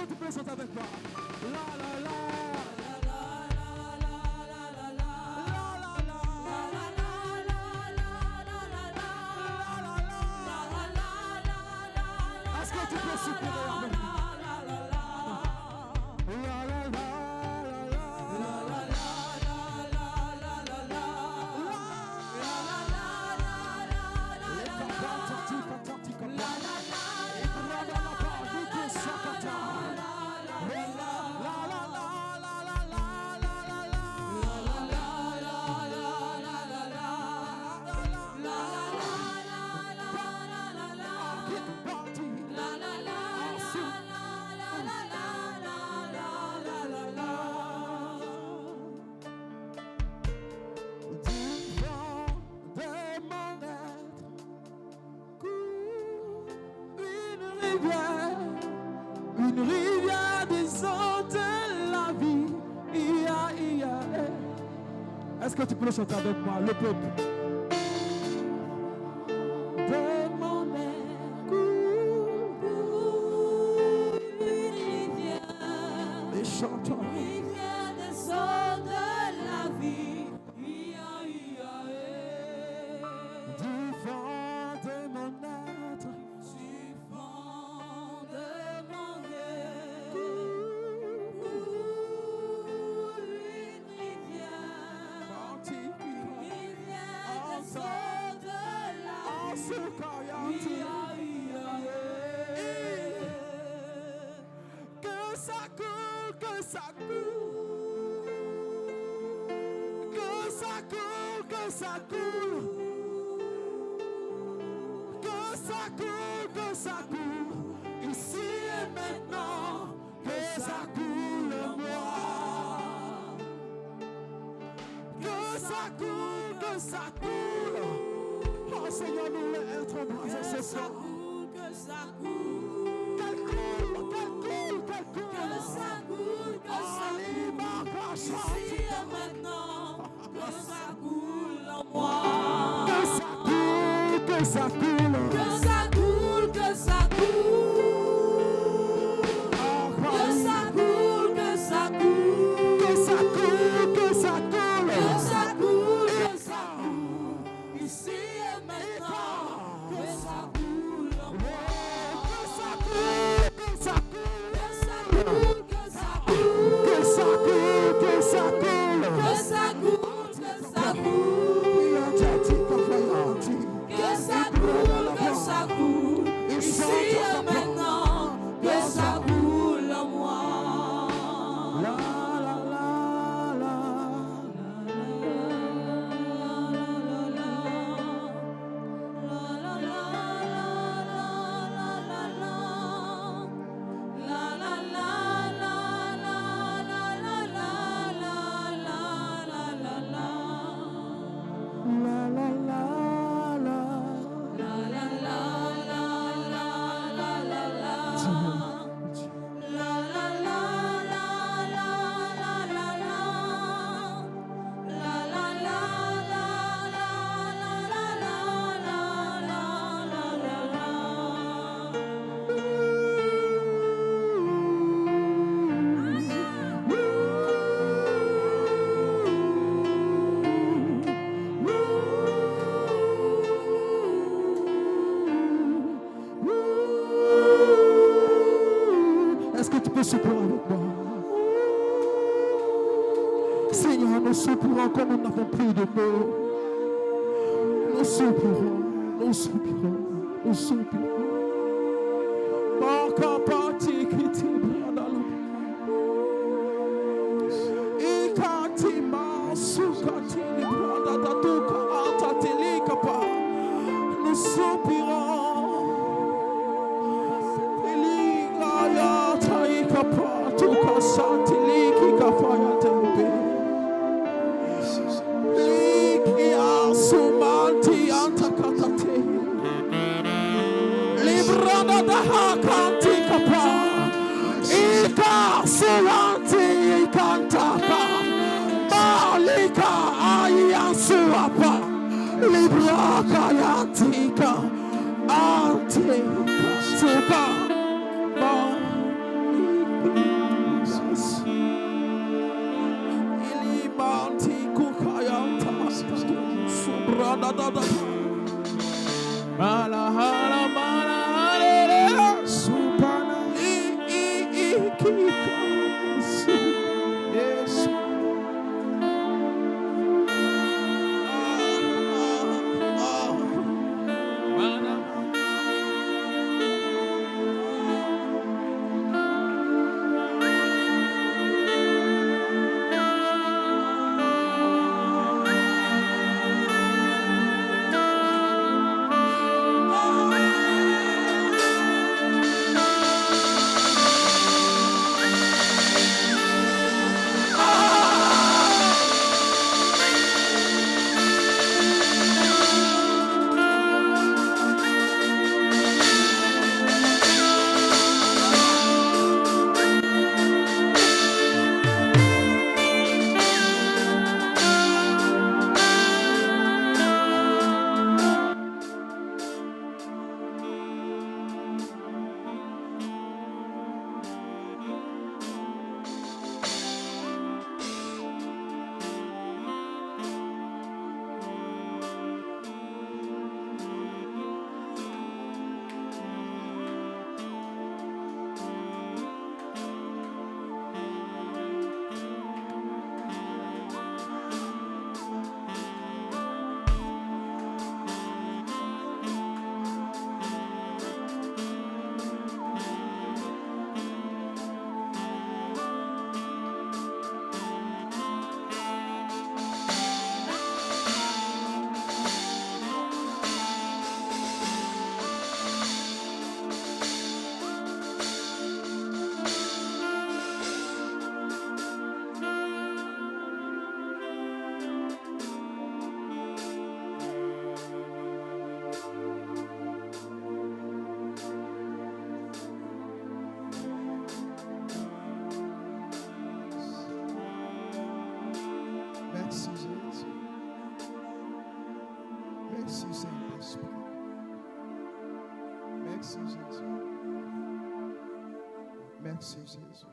que tu peux chanter avec moi? La la la. Est-ce que tu peux soupirer avec moi? Une rivière descend de la vie. Ia, ia, eh. Est-ce que tu peux le chanter avec moi, le peuple? De mon air coule une rivière. Et chantons. Une rivière descend de la vie. Ia, ia, eh. Du vent de mon être. Que ça coule, que ça coule, que ça coule, que ça coule, que ça coule, que ça coule, ici et maintenant, que ça coule en moi, que ça coule, que ça coule. Oh Seigneur, nous voulons être embrasés ce soir. Que ça coule, qu'elle coule, qu'elle coule, qu'elle coule. Que ça coule, que ça coule. Ici et maintenant, que ça coule en moi. Que ça coule, que ça coule. Que ça coule, que ça coule. Que ça coule, que ça coule. Que ça coule, que ça coule. Que ça coule, que ça coule. Ici et maintenant, que ça coule en moi. Que ça coule, que ça coule. Que ça coule, que ça coule. Que ça coule, que ça coule. Que ça coule, que ça coule. Que ça coule, que ça coule. Ici et maintenant, que ça coule en moi. La la la la. Est-ce que tu peux soupirer avec moi? Seigneur, nous soupirons comme nous n'avons plus de mots. Nous soupirons, nous soupirons, nous soupirons. Encore parti qui te prend dans le et quand il m'a soukati, il prend dans ta touka, en ta télé, nous soupirons. Merci Jésus.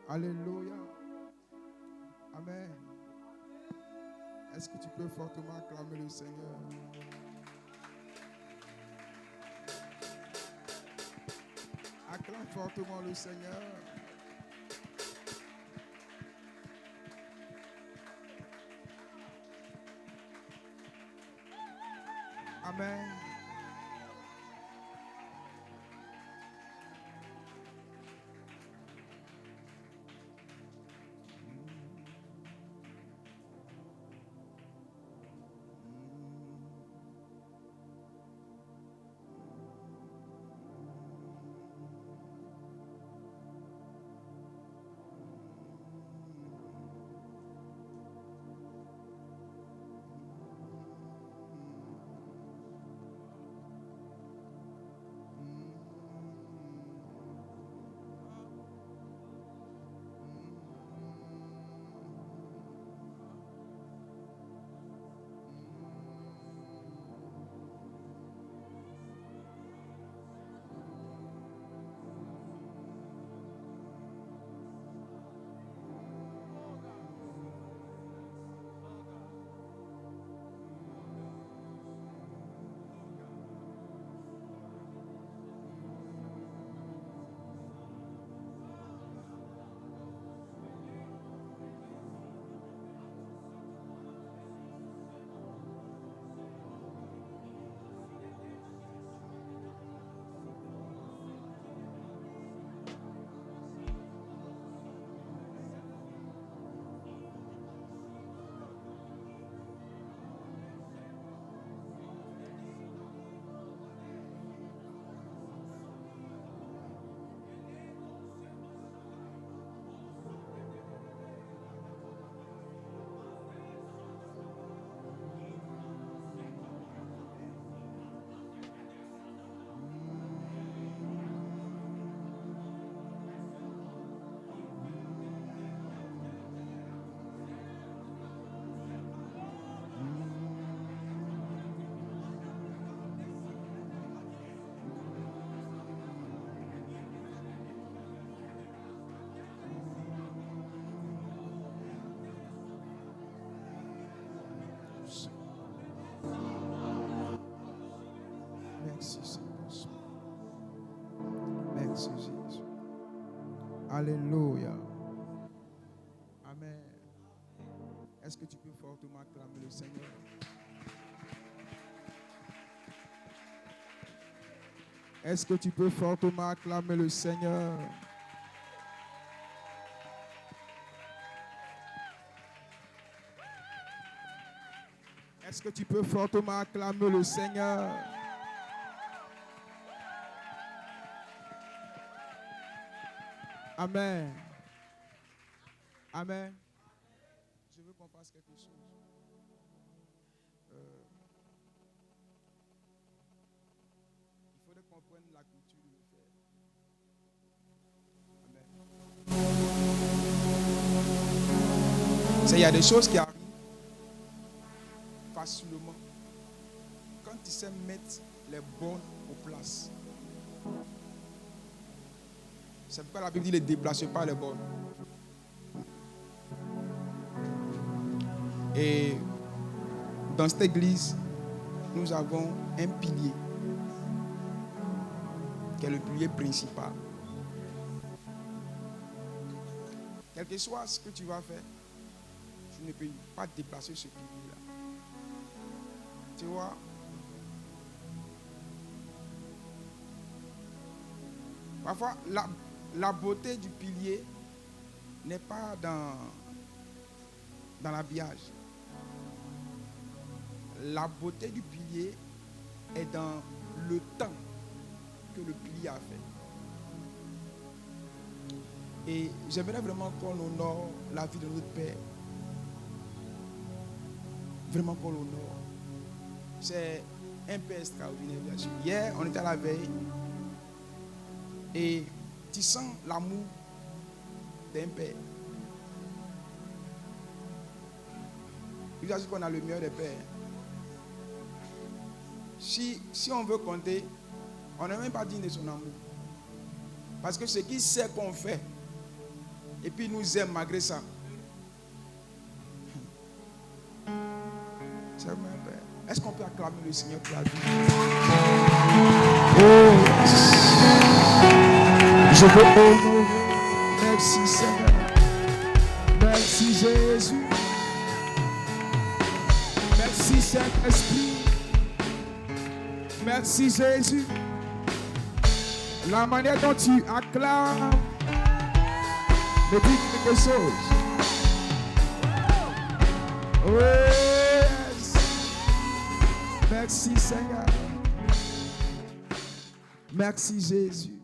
Alléluia. Amen. Est-ce que tu peux fortement acclamer le Seigneur? Acclame fortement le Seigneur. Amen. Merci Jésus. Alléluia. Amen. Est-ce que tu peux fortement acclamer le Seigneur? Est-ce que tu peux fortement acclamer le Seigneur? Est-ce que tu peux fortement acclamer le Seigneur? Amen. Amen. Je veux qu'on fasse quelque chose. Il faudrait qu'on prenne la culture de le faire. Amen. Il y a des choses qui arrivent facilement quand tu sais mettre les bonnes en place. C'est pourquoi la Bible dit ne déplace pas les bornes. Et dans cette église, nous avons un pilier qui est le pilier principal. Quel que soit ce que tu vas faire, tu ne peux pas déplacer ce pilier-là. Tu vois? Parfois, la beauté du pilier n'est pas dans l'habillage. La beauté du pilier est dans le temps que le pilier a fait. Et j'aimerais vraiment qu'on honore la vie de notre Père. Vraiment qu'on l'honore. C'est un Père extraordinaire, bien sûr. Hier, on était à la veille. Et tu sens l'amour d'un Père. Il faut dire qu'on a le meilleur des pères. Si on veut compter, on n'est même pas digne de son amour. Parce que ce qu'il sait qu'on fait, et puis il nous aime malgré ça. C'est mon Père. Est-ce qu'on peut acclamer le Seigneur pour la vie? Oh, je veux honorer. Merci Seigneur. Merci Jésus. Merci Saint-Esprit. Merci Jésus. La manière dont tu acclames me dit quelque chose. Oh yes. Merci Seigneur. Merci Jésus.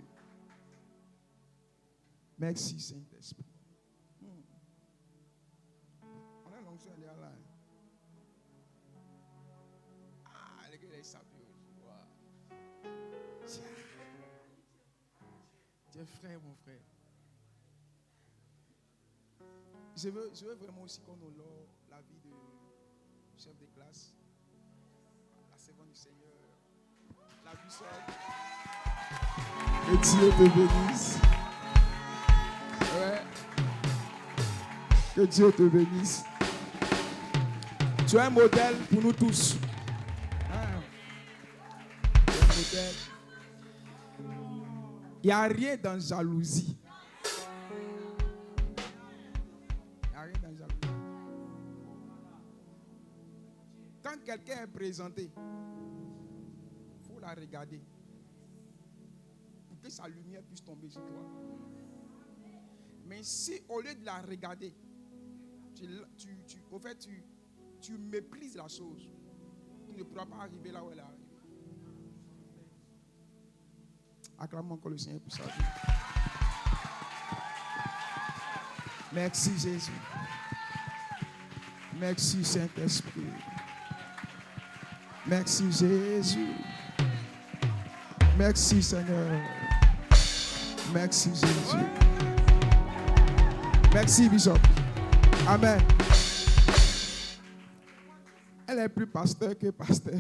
Merci Saint-Esprit. On a l'onction là. Ah, les gars, ils savent. Tiens, frère, mon frère. Je veux vraiment aussi qu'on honore la vie du chef de classe, la servante du Seigneur, la puissance. Que Dieu te bénisse. Ouais. Que Dieu te bénisse. Tu es un modèle pour nous tous. Tu es un modèle. Il n'y a rien dans jalousie. Il n'y a rien dans jalousie. Quand quelqu'un est présenté, il faut la regarder pour que sa lumière puisse tomber sur toi. Mais si au lieu de la regarder, tu méprises la chose, tu ne pourras pas arriver là où elle est arrivée. Acclamons encore le Seigneur pour sa vie. Merci Jésus. Merci Saint-Esprit. Merci Jésus. Merci Seigneur. Merci Jésus. Merci Bishop. Amen. Elle est plus pasteur que pasteur.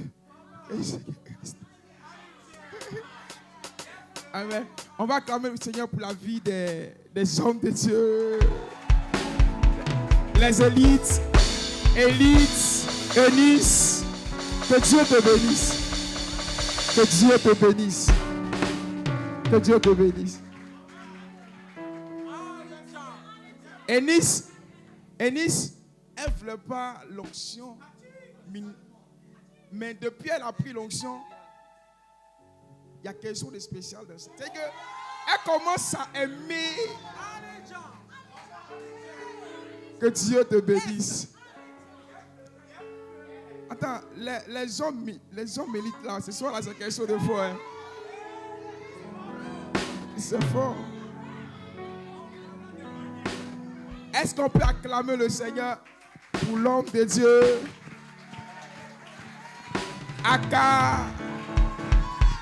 Amen. On va acclamer le Seigneur pour la vie des hommes de Dieu. Les élites, Eunice. Que Dieu te bénisse. Que Dieu te bénisse. Que Dieu te bénisse. Eunice, elle ne voulait pas l'onction. Mais depuis qu'elle a pris l'onction, il y a quelque chose de spécial dans ça. C'est qu'elle commence à aimer. Que Dieu te bénisse. Attends, les hommes élites là, ce soir là, c'est quelque chose de fort. Hein? C'est fort. Est-ce qu'on peut acclamer le Seigneur pour l'homme de Dieu? Aka,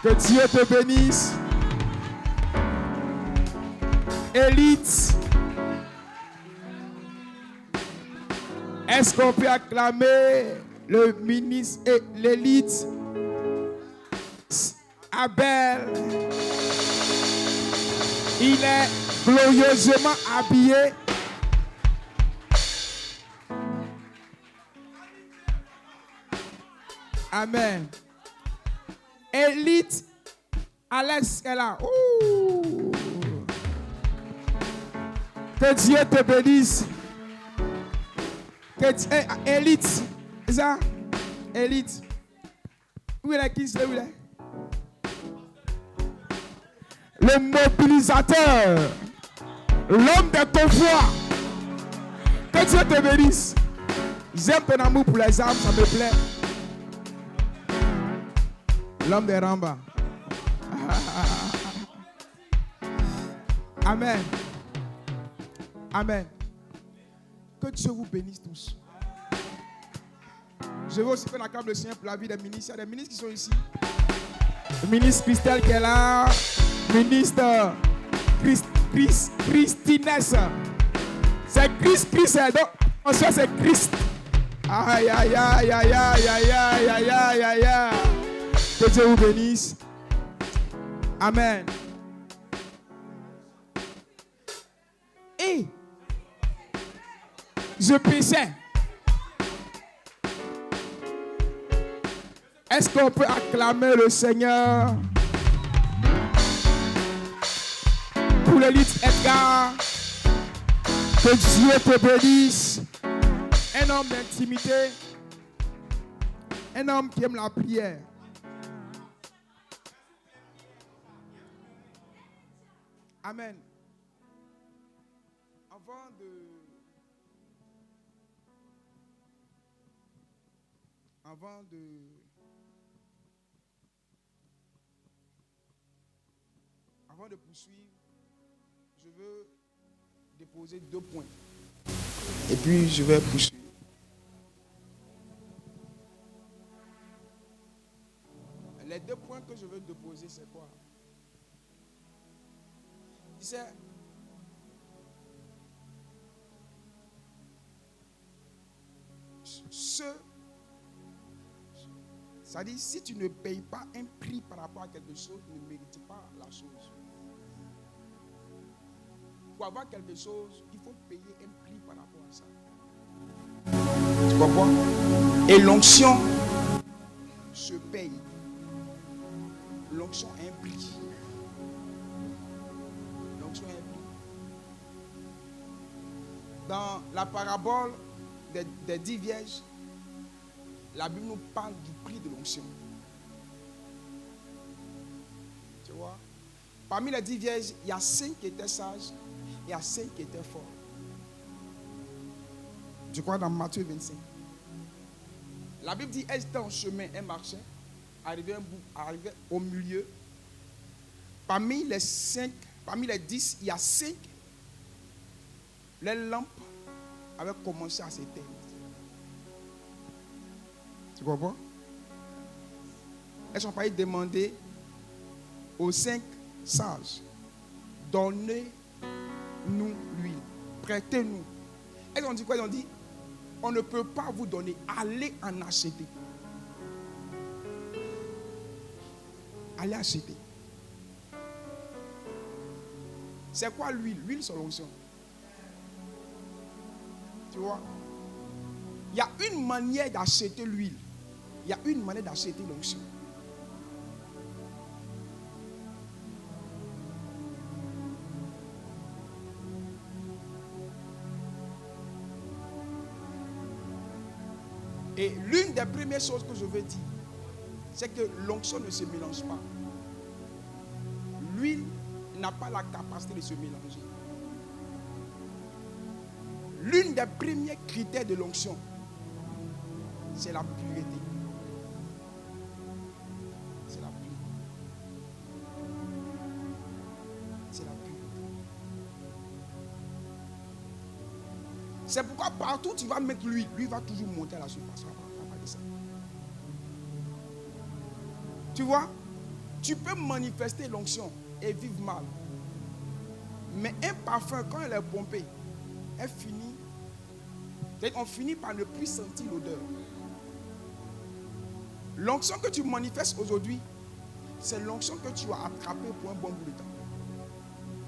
que Dieu te bénisse. Élite, est-ce qu'on peut acclamer le ministre et l'élite? Abel, il est glorieusement habillé. Amen. Élite, Alex est là. Ouh. Que Dieu te bénisse. Élite, c'est ça? Élite. Où est qui c'est? Où est? Le mobilisateur. L'homme de ton foi. Que Dieu te bénisse. J'aime ton amour pour les âmes, ça me plaît. L'homme des Ramba. Amen. Amen. Que Dieu vous bénisse tous. Je veux aussi faire la câble le Seigneur pour la vie des ministres. Il y a des ministres qui sont ici. Le ministre Christelle qui est là. Ministre Christinès. C'est Christ. Donc, en soi, c'est Christ. Aïe, aïe, aïe, aïe, aïe, aïe, aïe, aïe, aïe, aïe, aïe. Que Dieu vous bénisse. Amen. Et je péchais. Est-ce qu'on peut acclamer le Seigneur pour l'élite Edgar? Que Dieu te bénisse. Un homme d'intimité. Un homme qui aime la prière. Amen. Avant de poursuivre, je veux déposer 2 points. Et puis je vais poursuivre. Les 2 points que je veux déposer, c'est quoi? C'est ça dit, si tu ne payes pas un prix par rapport à quelque chose, tu ne mérites pas la chose. Pour avoir quelque chose, il faut payer un prix par rapport à ça. Tu comprends? Et l'onction se paye. L'onction a un prix. L'onction a un prix. Dans la parabole des 10 vierges, la Bible nous parle du prix de l'onction. Tu vois? Parmi les 10 vierges, il y a 5 qui étaient sages et il y a 5 qui étaient forts. Je crois dans Matthieu 25. La Bible dit, elles étaient en chemin, elles marchaient, arrivaient au milieu. Parmi les 10, il y a 5. Les lampes avaient commencé à s'éteindre. Tu comprends? Elles sont pas demandées aux 5 sages. Donnez-nous l'huile. Prêtez-nous. Elles ont dit quoi? Elles ont dit, on ne peut pas vous donner. Allez en acheter. Allez acheter. C'est quoi l'huile? L'huile, c'est l'onction. Tu vois? Il y a une manière d'acheter l'huile. Il y a une manière d'acheter l'onction. Et l'une des premières choses que je veux dire, c'est que l'onction ne se mélange pas. L'huile n'a pas la capacité de se mélanger. L'une des premiers critères de l'onction, c'est la pureté. C'est la pureté. C'est la pureté. C'est pourquoi partout où tu vas mettre l'huile, lui va toujours monter à la surface. Tu vois, tu peux manifester l'onction et vivre mal. Mais un parfum, quand elle est pompée, elle finit. On finit par ne plus sentir l'odeur. L'onction que tu manifestes aujourd'hui, c'est l'onction que tu as attrapée pour un bon bout de temps.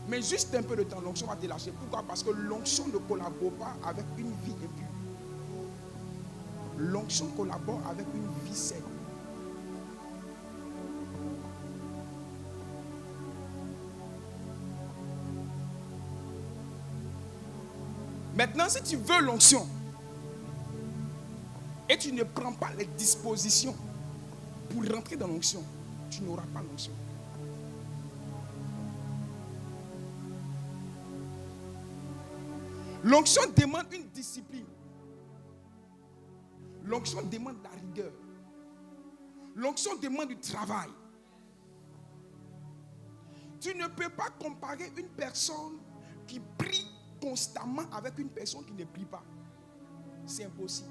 Mais juste un peu de temps, l'onction va te lâcher. Pourquoi? Parce que l'onction ne collabore pas avec une vie impure. L'onction collabore avec une vie saine. Maintenant, si tu veux l'onction et tu ne prends pas les dispositions pour rentrer dans l'onction, tu n'auras pas l'onction. L'onction demande une discipline. L'onction demande la rigueur. L'onction demande du travail. Tu ne peux pas comparer une personne qui prie constamment avec une personne qui ne prie pas. C'est impossible.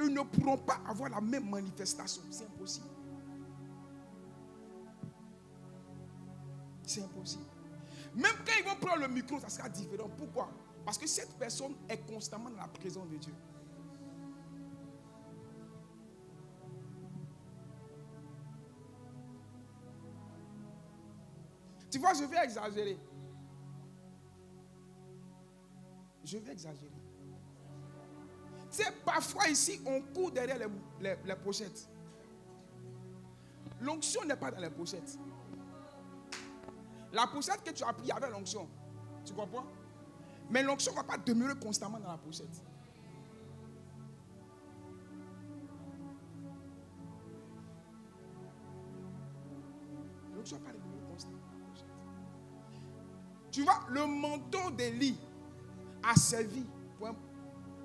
Ils ne pourront pas avoir la même manifestation. C'est impossible. C'est impossible. Même quand ils vont prendre le micro, ça sera différent. Pourquoi? Parce que cette personne est constamment dans la présence de Dieu. Tu vois, je vais exagérer. Je vais exagérer. Tu sais, parfois ici, on court derrière les pochettes. L'onction n'est pas dans les pochettes. La pochette que tu as pris avec l'onction, tu comprends? Mais l'onction ne va pas demeurer constamment dans la pochette. L'onction ne va pas demeurer constamment dans la pochette. Tu vois, le manteau d'Élie a servi.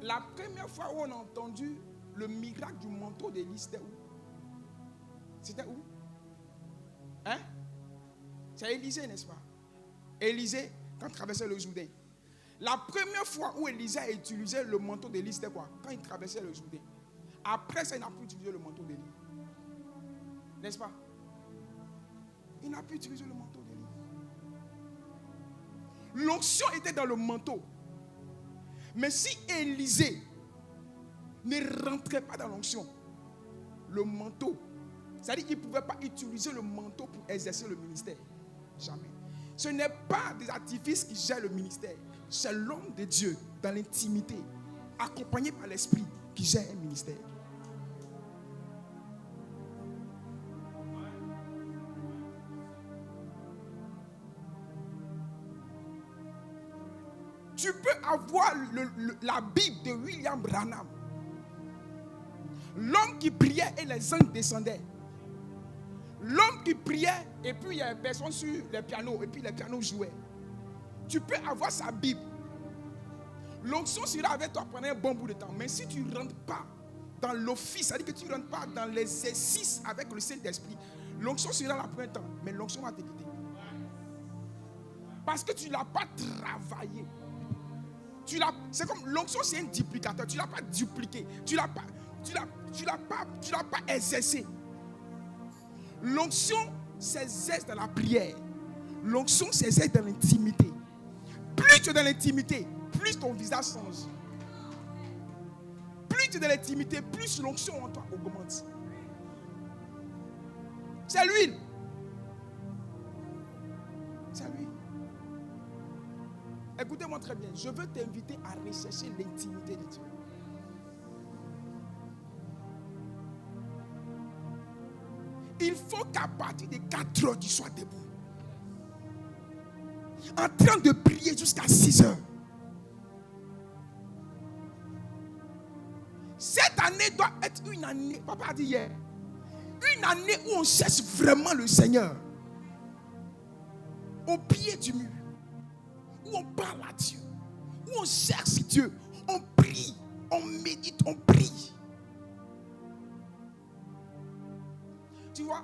La première fois où on a entendu le miracle du manteau d'Élie, c'était où? C'était où? Hein? C'est Élisée, n'est-ce pas? Élisée, quand il traversait le Jourdain. La première fois où Élisée a utilisé le manteau d'Élie, c'était quoi? Quand il traversait le Jourdain. Après ça, il n'a plus utilisé le manteau d'Élie. N'est-ce pas? Il n'a plus utilisé le manteau d'Élie. L'onction était dans le manteau. Mais si Élisée ne rentrait pas dans l'onction, le manteau, c'est-à-dire qu'il ne pouvait pas utiliser le manteau pour exercer le ministère. Jamais. Ce n'est pas des artifices qui gèrent le ministère. C'est l'homme de Dieu dans l'intimité, accompagné par l'esprit, qui gère un ministère. Tu peux avoir la Bible de William Branham. L'homme qui priait et les anges descendaient. L'homme qui priait et puis il y a une personne sur les pianos et puis les pianos jouaient. Tu peux avoir sa Bible. L'onction sera avec toi pendant un bon bout de temps. Mais si tu ne rentres pas dans l'office, c'est-à-dire que tu ne rentres pas dans l'exercice avec le Saint-Esprit, l'onction sera là pour un temps, mais l'onction va te quitter. Parce que tu ne l'as pas travaillé. C'est comme l'onction, c'est un duplicateur. Tu ne l'as pas dupliqué. Tu ne l'as pas exercé. L'onction s'exerce dans la prière. L'onction s'exerce dans l'intimité. Plus tu es dans l'intimité, plus ton visage change. Plus tu es dans l'intimité, plus l'onction en toi augmente. C'est l'huile. C'est l'huile. Écoutez-moi très bien. Je veux t'inviter à rechercher l'intimité de Dieu. Il faut qu'à partir de 4 heures, tu sois debout. En train de prier jusqu'à 6 heures. Cette année doit être une année, papa a dit hier, une année où on cherche vraiment le Seigneur. Au pied du mur. Où on parle à Dieu. Où on cherche Dieu. On prie. On médite. On prie. Tu vois,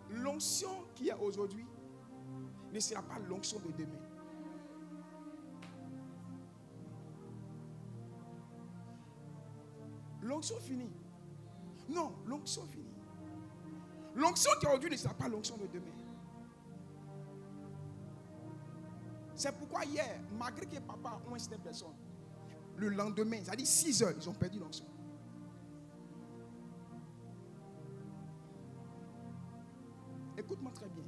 l'onction qui est aujourd'hui ne sera pas l'onction de demain. L'onction finie. Non, l'onction finie. L'onction qui est aujourd'hui ne sera pas l'onction de demain. C'est pourquoi hier, malgré que papa a cette personne, le lendemain, ça dit 6 heures, ils ont perdu l'onction. Écoute-moi très bien.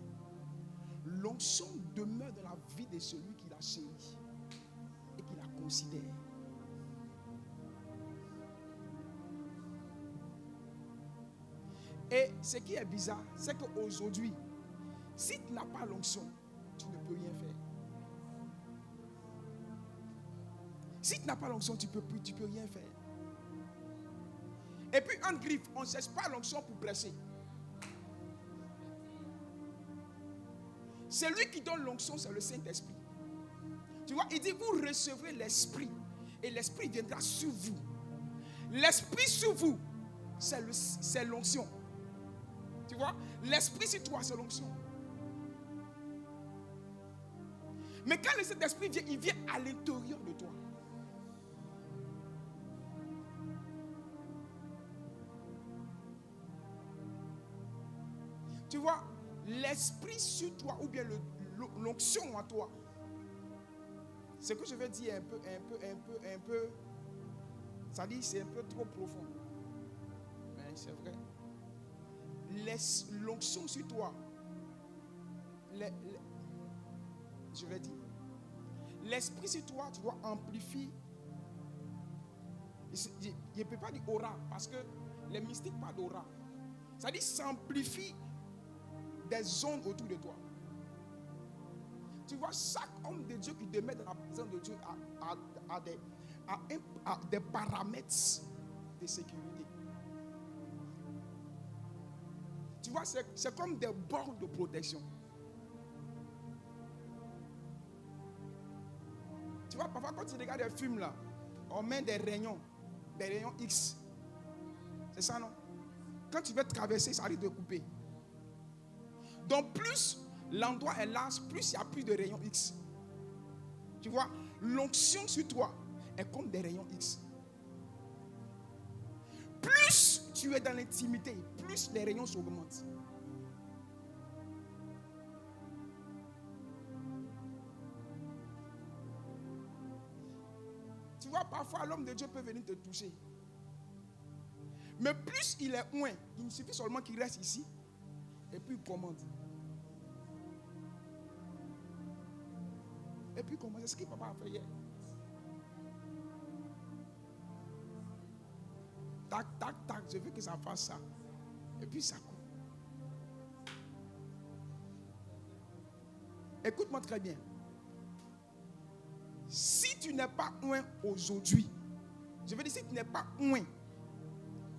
L'onction demeure dans la vie de celui qui la chérit et qui la considère. Et ce qui est bizarre, c'est qu'aujourd'hui, si tu n'as pas l'onction, tu ne peux rien faire. Si tu n'as pas l'onction, tu peux rien faire. Et puis, en griffe, on ne cherche pas l'onction pour presser. C'est lui qui donne l'onction, c'est le Saint-Esprit. Tu vois, il dit, vous recevrez l'Esprit. Et l'Esprit viendra sur vous. L'Esprit sur vous, c'est l'onction. Tu vois, l'Esprit sur toi, c'est l'onction. Mais quand le Saint-Esprit vient, il vient à l'intérieur de toi. Tu vois, l'Esprit sur toi, ou bien l'onction en toi. Ce que je vais dire un peu, ça dit c'est un peu trop profond. Mais c'est vrai. L'onction sur toi, je vais dire, l'Esprit sur toi, tu dois amplifier. Je ne peux pas dire aura, parce que les mystiques parlent d'aura. Ça dit s'amplifie des zones autour de toi. Tu vois, chaque homme de Dieu qui demeure dans la présence de Dieu a des paramètres de sécurité. Tu vois, c'est comme des bords de protection. Tu vois, parfois quand tu regardes des films là, on met des rayons X. C'est ça, non? Quand tu veux traverser, ça arrive de couper. Donc plus l'endroit est large, plus il y a plus de rayons X. Tu vois, l'onction sur toi est comme des rayons X. Plus tu es dans l'intimité, plus les rayons s'augmentent. Tu vois, parfois l'homme de Dieu peut venir te toucher. Mais plus il est loin, il suffit seulement qu'il reste ici et puis il commande. Et puis comment? C'est ce que papa a fait hier. Tac, tac, tac, je veux que ça fasse ça. Et puis ça court. Écoute-moi très bien. Si tu n'es pas loin aujourd'hui, je veux dire si tu n'es pas loin,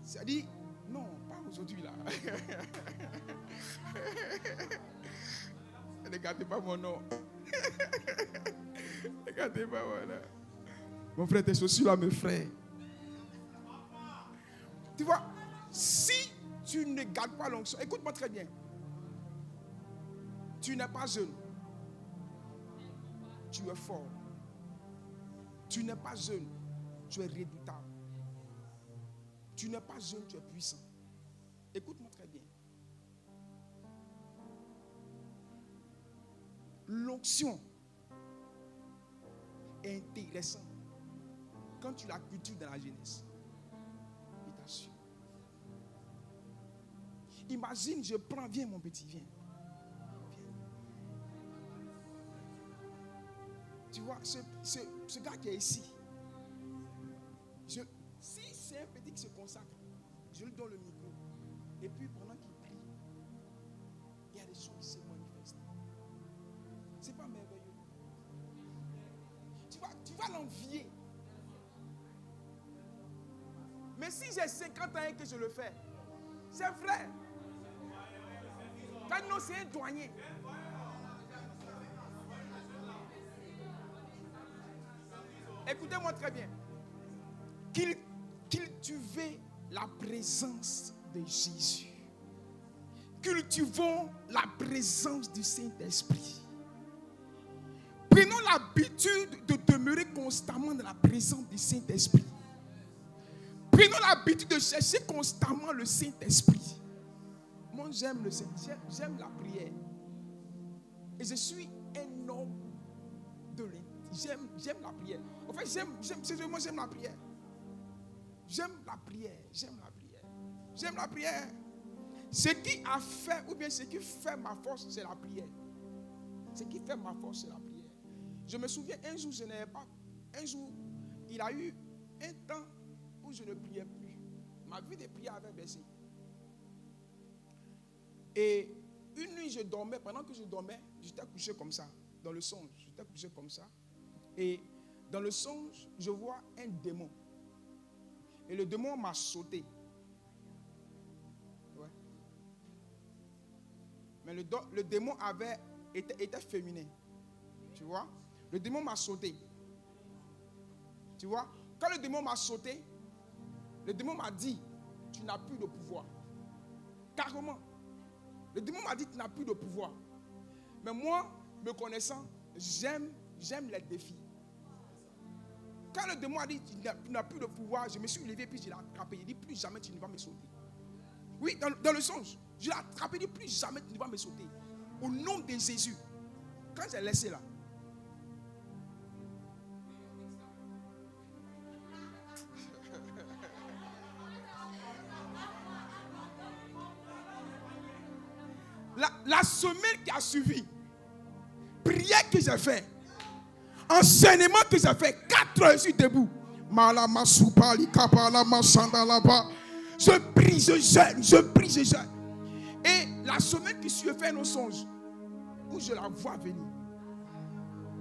c'est-à-dire, non, pas aujourd'hui là. Ne gardez pas mon nom. Regardez pas voilà. Mon frère, tes chaussures là, mes frères. Tu vois, si tu ne gardes pas l'onction, écoute-moi très bien. Tu n'es pas jeune. Tu es fort. Tu n'es pas jeune. Tu es redoutable. Tu n'es pas jeune, tu es puissant. Écoute-moi très bien. L'onction est intéressante quand tu la cultives dans la jeunesse. Je t'assure. Imagine, je prends, viens mon petit, viens. Tu vois, ce gars qui est ici, si c'est un petit qui se consacre, je lui donne le micro. Et puis pendant qu'il prie, il y a des choses qui se manifestent. C'est pas merveilleux. Tu vas l'envier. Mais si j'ai 50 ans et que je le fais, c'est vrai. Quand non, c'est un douanier. Écoutez-moi très bien. Cultivez la présence de Jésus. Cultivons la présence du Saint-Esprit. Prenons l'habitude de demeurer constamment dans la présence du Saint-Esprit. Prenons l'habitude de chercher constamment le Saint-Esprit. Moi, j'aime le Saint-Esprit, j'aime la prière. Et je suis un homme de l'Église. J'aime la prière. En fait, j'aime la prière. J'aime la prière. Ce qui a fait, ou bien ce qui fait ma force, c'est la prière. Ce qui fait ma force, c'est la prière. Je me souviens, un jour, il y a eu un temps où je ne priais plus. Ma vie de prière avait baissé. Et une nuit, je dormais. Pendant que je dormais, j'étais couché comme ça, dans le songe. J'étais couché comme ça. Et dans le songe, je vois un démon. Et le démon m'a sauté. Ouais. Mais le démon était féminin. Tu vois? Le démon m'a sauté. Tu vois? Quand le démon m'a sauté, le démon m'a dit, tu n'as plus de pouvoir. Carrément. Le démon m'a dit, tu n'as plus de pouvoir. Mais moi, me connaissant, j'aime les défis. Quand le démon a dit, tu n'as plus de pouvoir, je me suis levé puis je l'ai attrapé. Il dit, plus jamais tu ne vas me sauter. Oui, dans le songe, je l'ai attrapé, il dit, plus jamais tu ne vas me sauter. Au nom de Jésus. Quand j'ai laissé là, la semaine qui a suivi, prière que j'ai fait, enseignement que j'ai fait, 4 heures, je suis debout. Je prie, je jeûne. Et la semaine qui suit, je fais nos songes, où je la vois venir.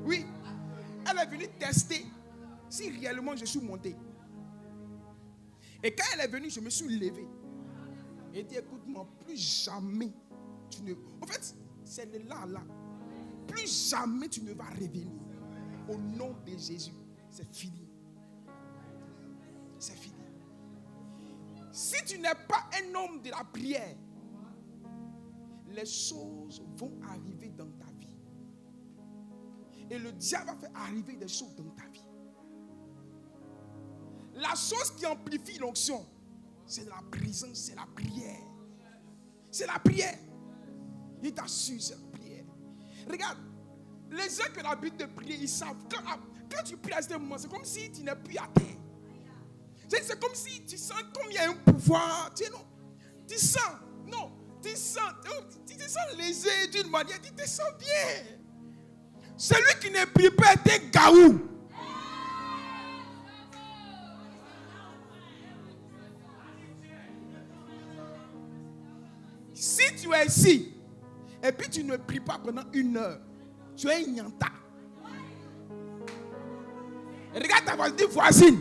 Oui, elle est venue tester si réellement je suis monté. Et quand elle est venue, je me suis levé. Et dit, écoute-moi, plus jamais tu ne... En fait, c'est là. Plus jamais tu ne vas revenir. Au nom de Jésus, c'est fini. C'est fini. Si tu n'es pas un homme de la prière, les choses vont arriver dans ta vie. Et le diable va faire arriver des choses dans ta vie. La chose qui amplifie l'onction, c'est la présence, c'est la prière. C'est la prière. Il t'assure, c'est la prière. Regarde, les gens qui ont l'habitude de prier, ils savent. Quand tu pries à ce moment, c'est comme si tu n'es plus à terre. C'est comme si tu sens comme il y a un pouvoir. Tu sais, non? Tu te sens léger d'une manière, tu te sens bien. Celui qui ne prie pas est un gaou. Si tu es ici, et puis tu ne pries pas pendant 1 heure, tu es un nyanta. Regarde ta voisine.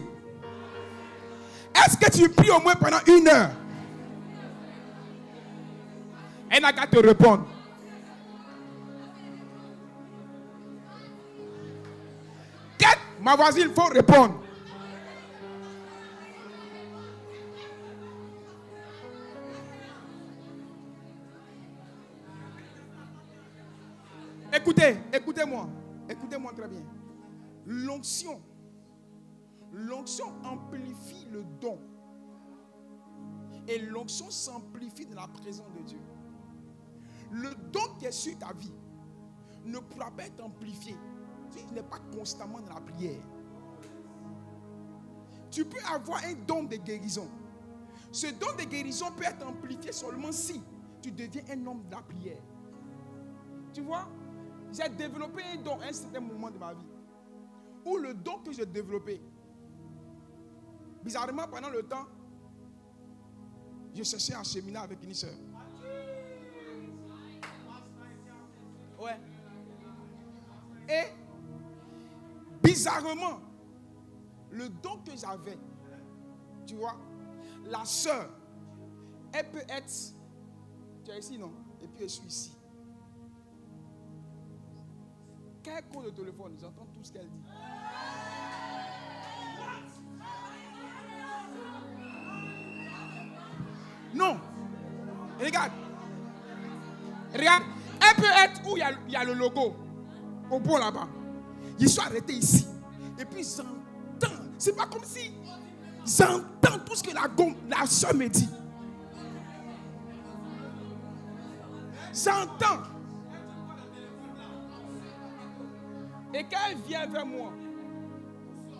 Est-ce que tu pries au moins pendant 1 heure? Elle n'a qu'à te répondre. Ma voisine, il faut répondre. Écoutez-moi très bien. L'onction amplifie le don. Et l'onction s'amplifie dans la présence de Dieu. Le don qui est sur ta vie ne pourra pas être amplifié si tu n'es pas constamment dans la prière. Tu peux avoir un don de guérison. Ce don de guérison peut être amplifié seulement si tu deviens un homme de la prière. Tu vois, j'ai développé un don à un certain moment de ma vie. Où le don que j'ai développé, bizarrement pendant le temps, je cherchais à cheminer avec une soeur. Ouais. Et bizarrement, le don que j'avais, tu vois, la sœur, elle peut être, tu es ici, non? Et puis je suis ici. Quel code de téléphone? J'entends tout ce qu'elle dit. Non. Regarde. Regarde. Elle peut être où il y a le logo. Au bout là-bas. Je suis arrêté ici. Et puis j'entends. C'est pas comme si j'entends tout ce que la soeur me dit. J'entends. Et quand elle vient vers moi,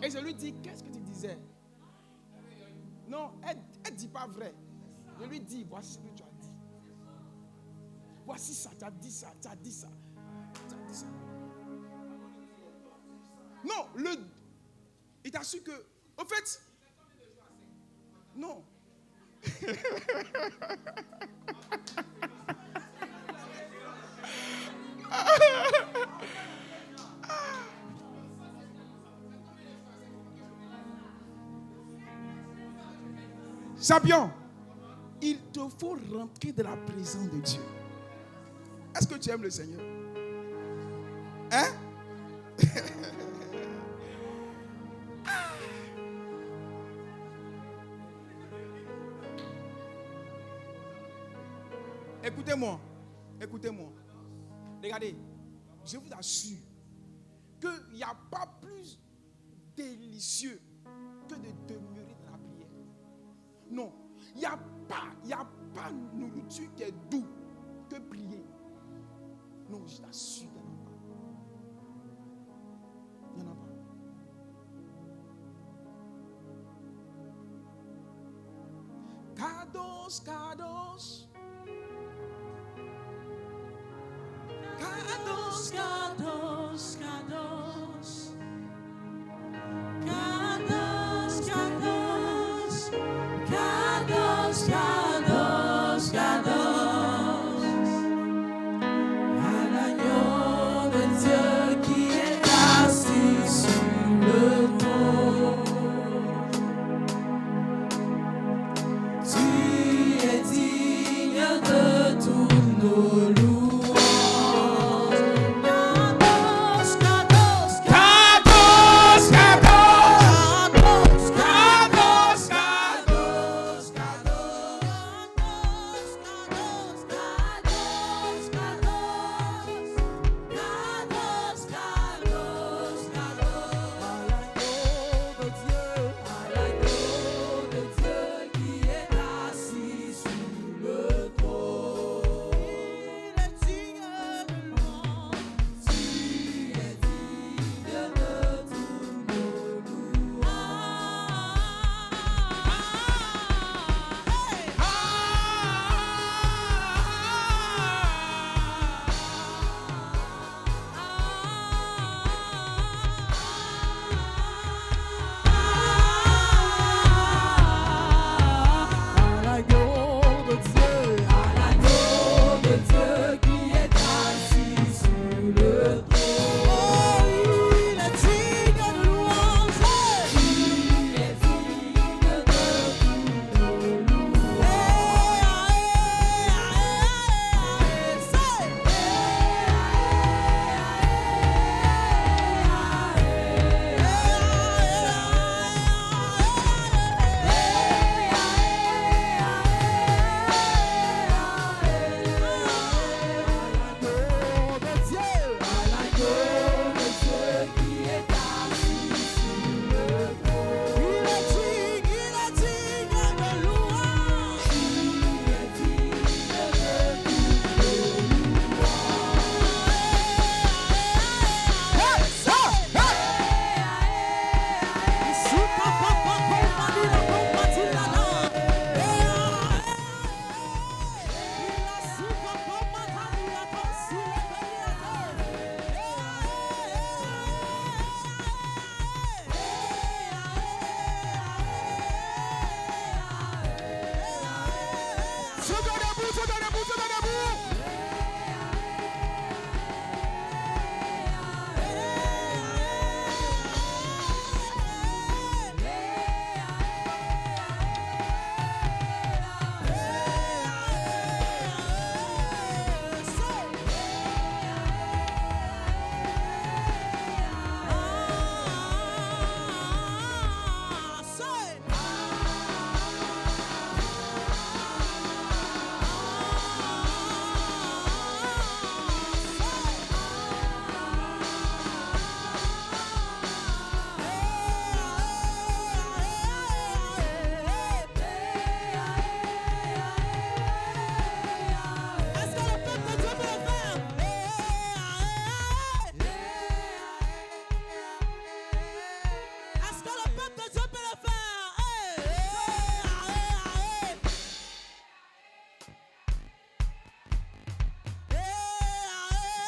et je lui dis, qu'est-ce que tu disais? Non, elle ne dit pas vrai. Je lui dis, voici ce que tu as dit. Voici ça, tu as dit ça, tu as dit ça. Tu as dit ça. Non, il t'a su que, en fait, non. Champion, il te faut rentrer de la présence de Dieu. Est-ce que tu aimes le Seigneur? Hein? Écoutez-moi. Écoutez-moi. Regardez, je vous assure qu'il n'y a pas plus délicieux que de demeurer dans la prière. Non, il n'y a pas nourriture qui est doux que prier. Non, je t'assure, il n'y en a pas. Il n'y en a pas. Kadosh, Kadosh. Kadosh, Kadosh, Kadosh. Kadosh, Kadosh. Kadosh, Kadosh, Kadosh. À l'agneau de Dieu qui est assis sur le trône. Tu es digne de tous nos loups.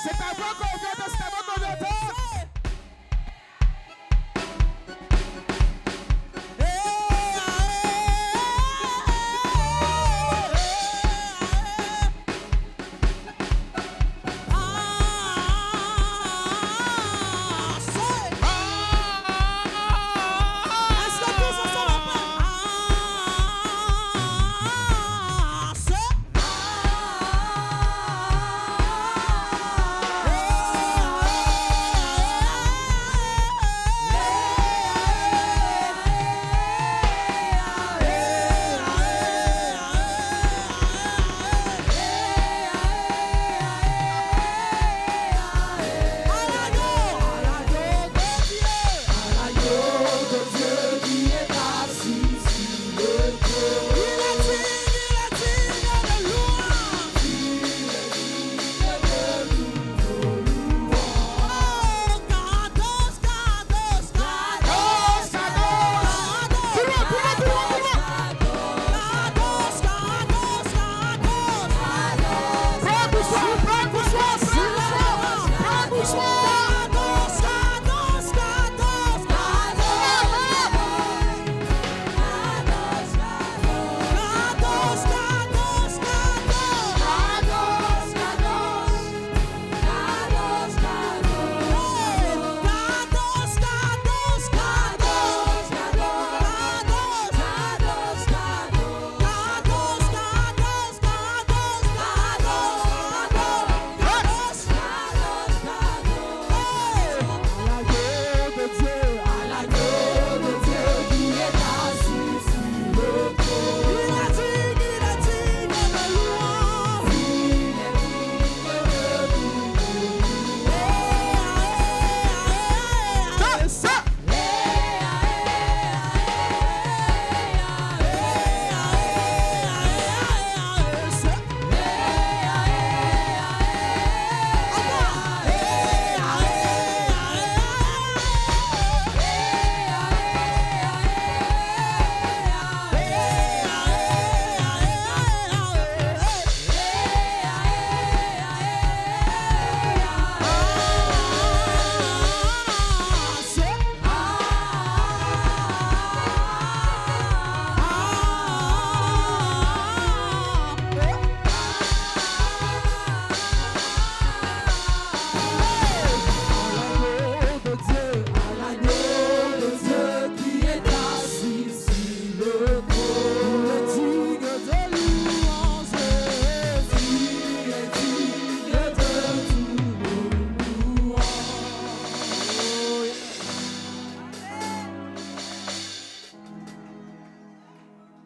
C'est ta voix qu'on entend, c'est ta voix qu'on entend.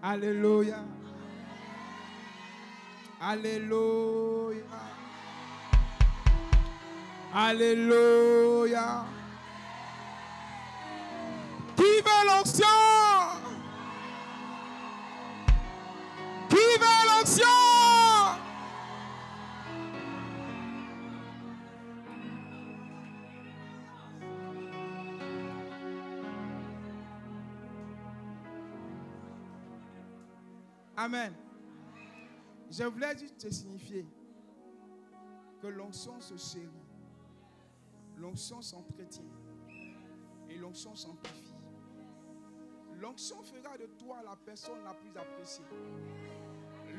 Alléluia. Alléluia. Alléluia. Qui veut l'onction? Qui veut l'onction? Amen. Je voulais juste te signifier que l'onction se chérit, l'onction s'entretient et l'onction s'amplifie. L'onction fera de toi la personne la plus appréciée.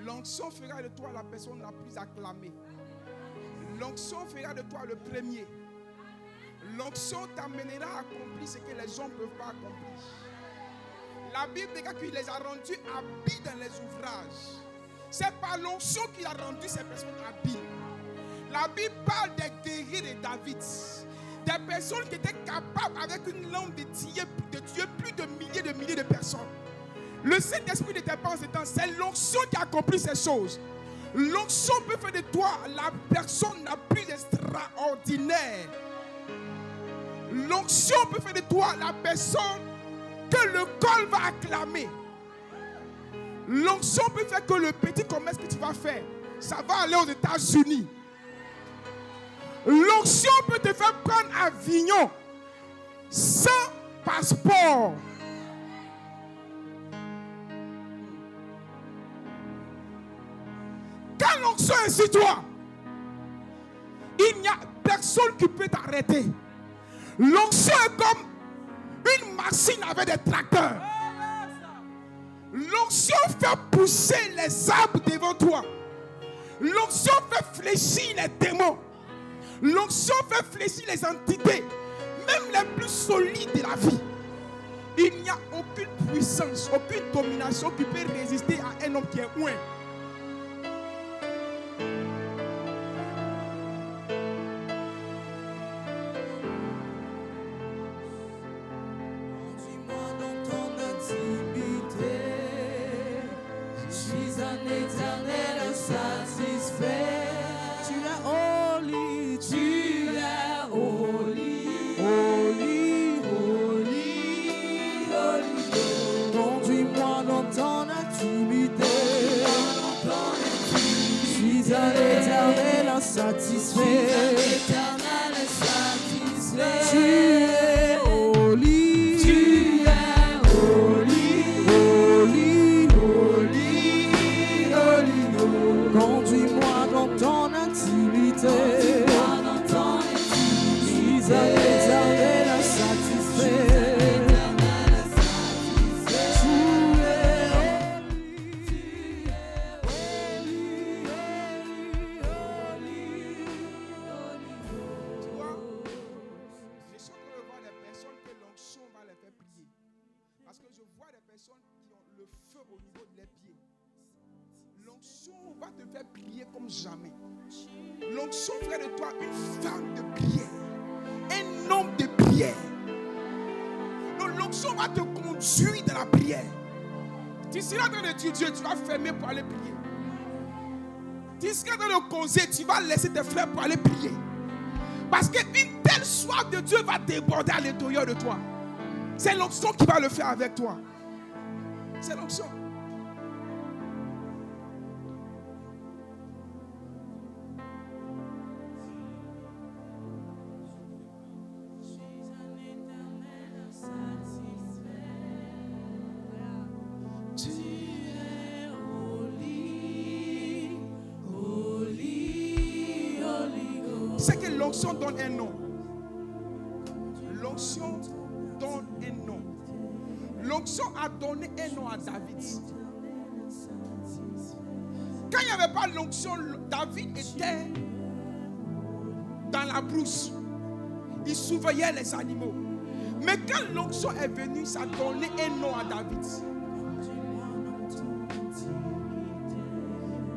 L'onction fera de toi la personne la plus acclamée. L'onction fera de toi le premier. L'onction t'amènera à accomplir ce que les hommes ne peuvent pas accomplir. La Bible dit qu'il les a rendus habiles dans les ouvrages. C'est par l'onction qu'il a rendu ces personnes habiles. La Bible parle des guerriers de David. Des personnes qui étaient capables avec une langue de tuer plus de milliers de personnes. Le Saint-Esprit n'était pas en ce temps. C'est l'onction qui a accompli ces choses. L'onction peut faire de toi la personne la plus extraordinaire. L'onction peut faire de toi la personne que le col va acclamer. L'onction peut faire que le petit commerce que tu vas faire, ça va aller aux États-Unis. L'onction peut te faire prendre Avignon sans passeport. Quand l'onction est sur toi, Il n'y a personne qui peut t'arrêter. L'onction est comme une machine avec des tracteurs. L'onction fait pousser les arbres devant toi. L'onction fait fléchir les démons. L'onction fait fléchir les entités, même les plus solides de la vie. Il n'y a aucune puissance, aucune domination qui peut résister à un homme qui est loin. Satisfait, l'éternel est satisfait. Tu es holy, tu es holy, holy, holy, holy. Conduis-moi dans ton intimité. Suis à l'éternel est satisfait. Va te faire prier comme jamais. L'onction ferait de toi une femme de prière, un homme de prière. L'onction va te conduire dans la prière. Tu seras dans le Dieu, tu vas fermer pour aller prier. Tu seras dans le causer, tu vas laisser tes frères pour aller prier. Parce qu'une telle soif de Dieu va déborder à l'intérieur de toi. C'est l'onction qui va le faire avec toi. C'est l'onction. C'est que l'onction donne un nom. L'onction donne un nom. L'onction a donné un nom à David. Quand il n'y avait pas l'onction, David était dans la brousse. Il surveillait les animaux. Mais quand l'onction est venue, ça a donné un nom à David.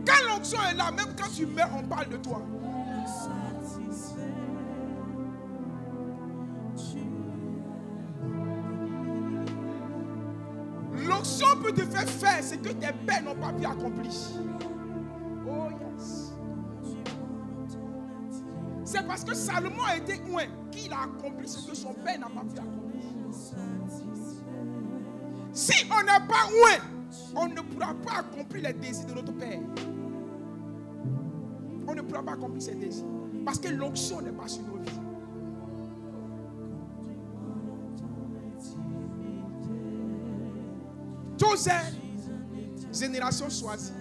Quand l'onction est là, même quand tu meurs, on parle de toi. L'onction peut te faire faire ce que tes pères n'ont pas pu accomplir. Oh yes. C'est parce que Salomon a été loin qu'il a accompli ce que son père n'a pas pu accomplir. Si on n'est pas loin, on ne pourra pas accomplir les désirs de notre père. On ne pourra pas accomplir ses désirs. Parce que l'onction n'est pas sur nos vies. Tous génération choisie.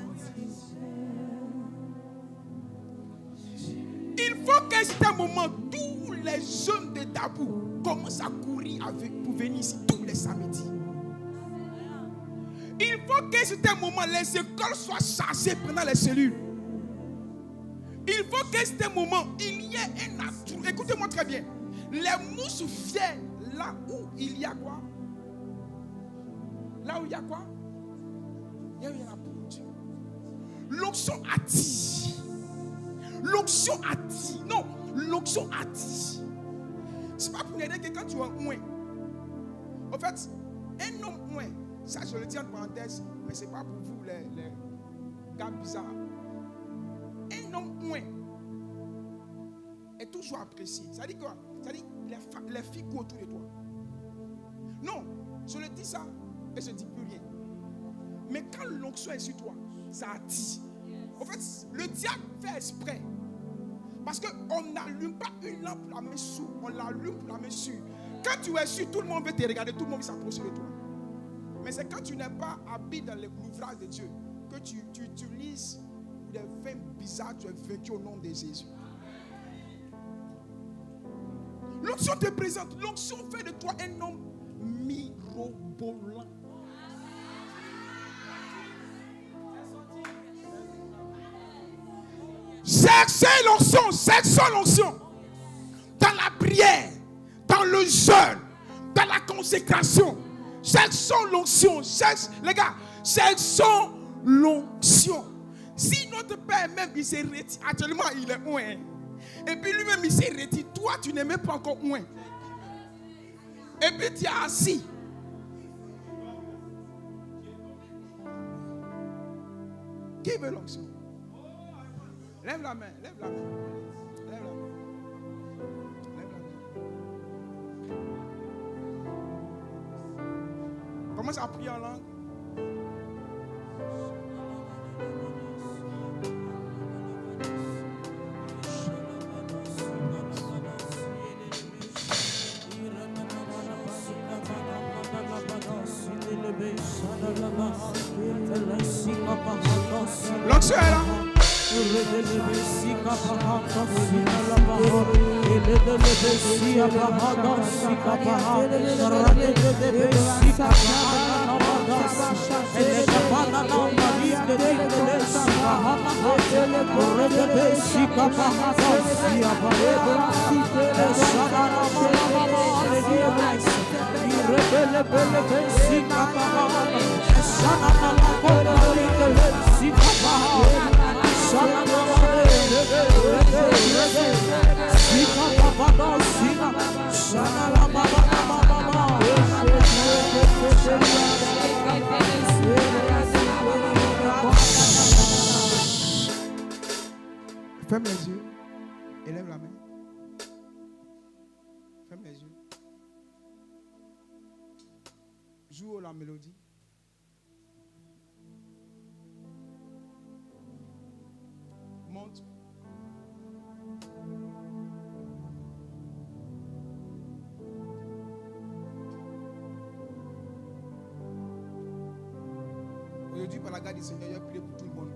Il faut qu'à un moment, tous les jeunes de Dabou commencent à courir pour venir ici tous les samedis. Il faut qu'à un moment, les écoles soient chargées pendant les cellules. Il faut qu'à un moment, il y ait un atout. Écoutez-moi très bien. Les mousses viennent là où il y a quoi? Là où il y a quoi? Il y a la pourriture. L'onction attire. L'onction attire. Non, l'onction attire. C'est pas pour aider que quand tu es loin. En fait, un homme loin, ça je le dis en parenthèse, mais c'est pas pour vous les gars bizarres. Un homme loin est toujours apprécié. Ça dit quoi? Ça dit les filles courent autour de toi. Non, je le dis ça et je ne dis plus rien. Mais quand l'onction est sur toi, ça attire. En fait, le diable fait exprès. Parce qu'on n'allume pas une lampe pour la main sous, on l'allume pour la main sur. Quand tu es sûr, tout le monde veut te regarder, tout le monde veut s'approcher de toi. Mais c'est quand tu n'es pas habité dans l'ouvrage de Dieu que tu utilises des vins bizarres, tu es vaincu au nom de Jésus. L'onction te présente. L'onction fait de toi un homme mirobolant. Cherchez l'onction, cherchons l'onction. Dans la prière, dans le jeûne, dans la consécration. Cherchons l'onction. Les gars, cherchons l'onction. Si notre Père même, il s'est retiré, actuellement il est loin. Et puis lui-même, il s'est retiré. Toi, tu n'es même pas encore loin. Et puis tu es assis. Qui veut l'onction? Lève la main, lève la main. Lève la main. Lève la main. Commence à prier en langue. L'onction est là. Ferme les yeux et lève la main. Ferme les yeux. Joue la mélodie. Monte. Aujourd'hui, par la grâce du Seigneur, je prie pour tout le monde.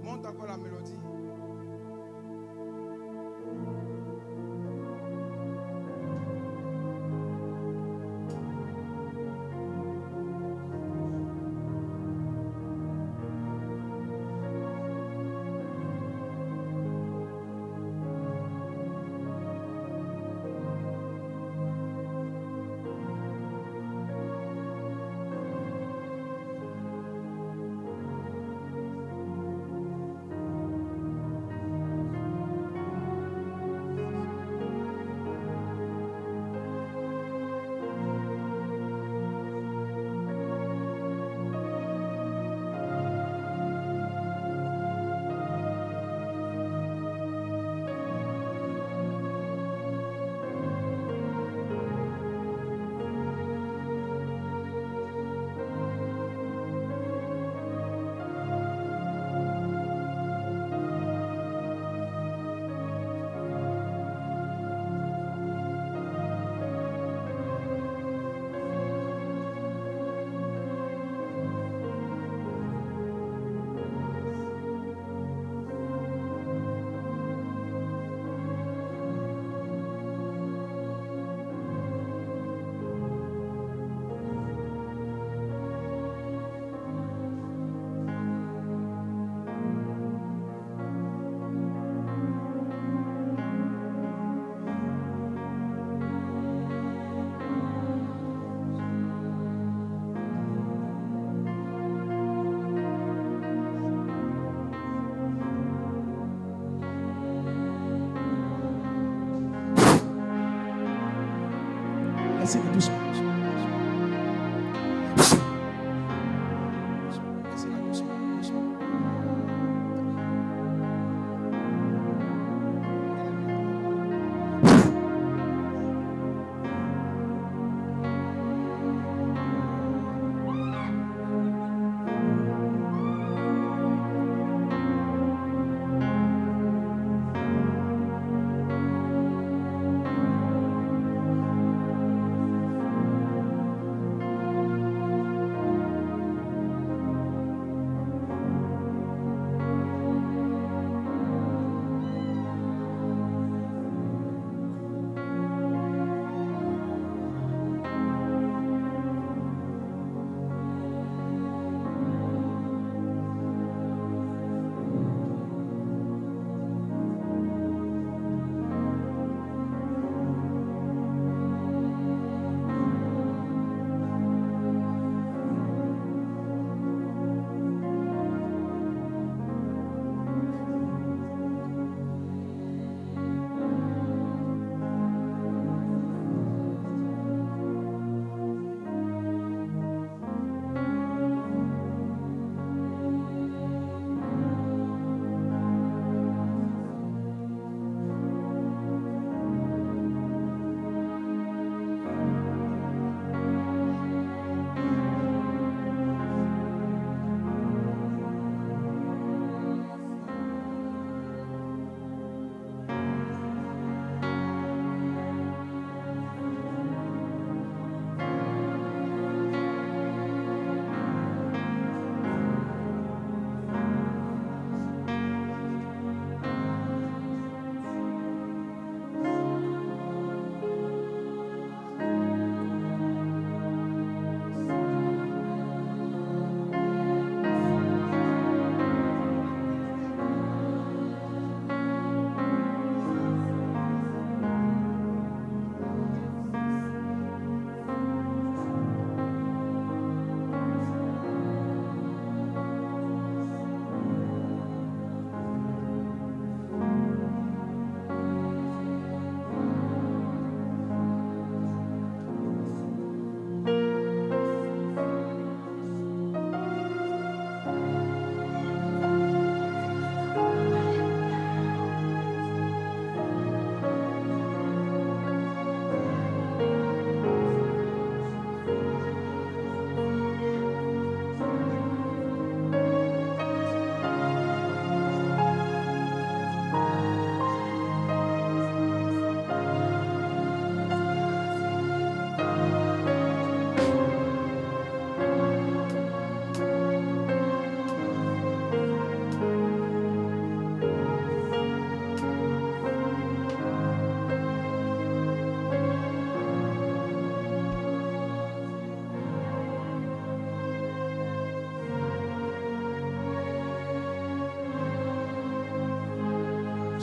Monte encore la mélodie. Laissez-le doucement. Laissez-la doucement, doucement.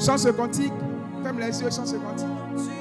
Chante ce cantique. Ferme les yeux, chante ce cantique.